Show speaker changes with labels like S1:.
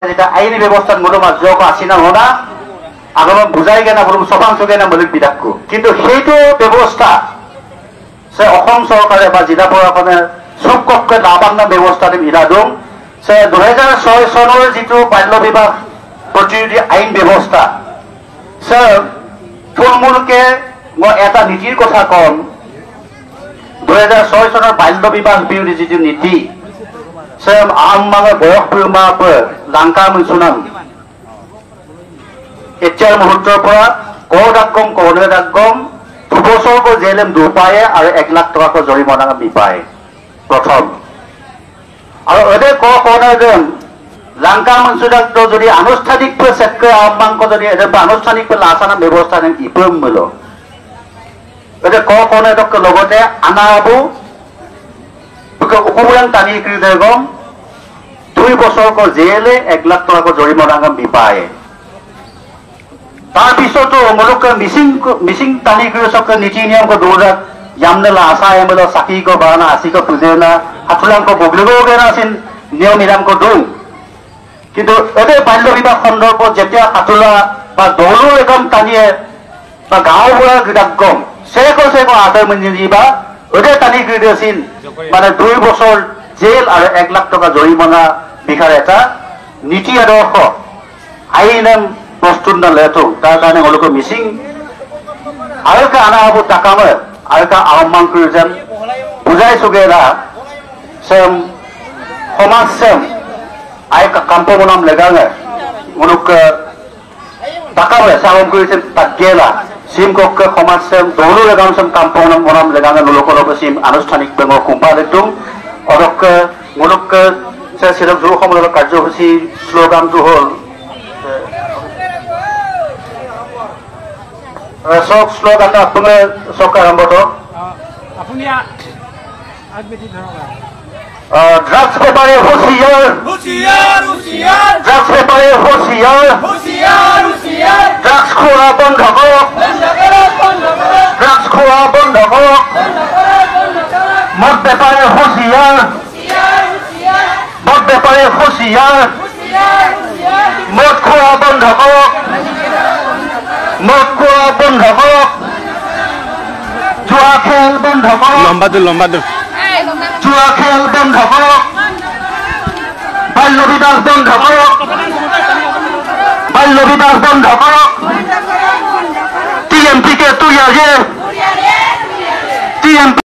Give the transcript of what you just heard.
S1: যেটা আইনি ব্যবস্থার মূলমা যোগ আসি না হোনা আগমন বুঝাই গেনা বলুন সবান চগে না বলে বিদাক্য কিন্তু সেইটো ব্যবস্থা সে অসম সরকারে বা জিলা প্রশাসনে সবকক্ষে লাভান্ন ব্যবস্থা ইরা দং সে 2006 সনের যেটো বাল্য বিবাহ প্ৰতিৰোধী আইন ব্যৱস্থা সে থুলমূলকে মই এটা নীতিৰ কথা কম 2006 সনৰ বাল্য বিবাহ বিৰোধী যেটো নীতি সে আমমাঙে বয়স পূৰ্মা লাংকা মনসুনাম এতিয়াৰ মুহূৰ্তৰ পৰা কদাকম কৰ্ণদাকম 2 বছৰকো জেলেম দুপায়ে আৰু 1 লাখ টকাকো জৰিমনা বিপায় প্ৰথম আৰু এতে কৰ্ণদাকম লাংকা মনসুনাক যদি আনুষ্ঠানিকভাৱে চেক্ৰে আমমাংক যদি এটা আনুষ্ঠানিকভাৱে আচৰণ ব্যৱস্থা নেন ইপম মূল এতে কৰ্ণদাক লগতে আনাবু উপমূলাং টানি ক্ৰীড়াগম 2 বছৰকো জেলে 1 লাখ টকাকো জৰিমনা বিপায় তার পিছতো মুলুক মিসিং টানি কৃষক নীতি নিয়ম को दूरक यामनेला आशा एमएलओ साकी को बाना आसी को पुजेना हाथुलां को बगलिगो गेना सिन नियम निराम को दं किंतु एते बाल्य विवाह संदर्भ जेतिया हाथुला बा दौलो एकम टानिए बा गाँव बुरा गिदागम सेको आदर मंजिबा एते टानि क्रीडसिन माने 2 বছর জেল और 1 लाख टका जरिमाना बिखार एटा नीति आदर्श आईन प्रस्तुत न लेतो तार कारण हलको मिसिं आरो का आना आबो ताकामो आरो का आमान क्रुजन बुझाय सुगेरा सेम समाज सेम आय का काम्पो बनाम लेगाङे मुलुक ताकामो सावम क्रुजन तागेला सिम कोक समाज सेम दौलो लेगाङ सेम काम्पो बनाम लेगाङे मुलुकरो सिम आनुষ্ঠাनिक बेंगो कुम्पा देतुम अरक मुलुक से सिरक जु समलो कार्यसूची स्लोगान तो हल sok slogan apne sok arambo to
S2: apuni agmeti dharoga
S1: drugs ব্যাপারে হুঁশিয়ার
S2: হুঁশিয়ার হুঁশিয়ার
S1: drugs ব্যাপারে হুঁশিয়ার
S2: হুঁশিয়ার হুঁশিয়ার
S1: drugs খোয়া বন্ধ করো drugs খোয়া বন্ধ করো মদ ব্যাপারে হুঁশিয়ার মদ ব্যাপারে হুঁশিয়ার মদ খোয়া বন্ধ করো মদ খোয়া বন্ধ করো জুয়া খেল বন্ধ করো
S3: লম্বা দূর
S1: জুয়া খেল বন্ধ করো বাল্য বিবাহ বন্ধ করো বাল্য বিবাহ বন্ধ করো টিএমপি কে তুই আগে টিএমপি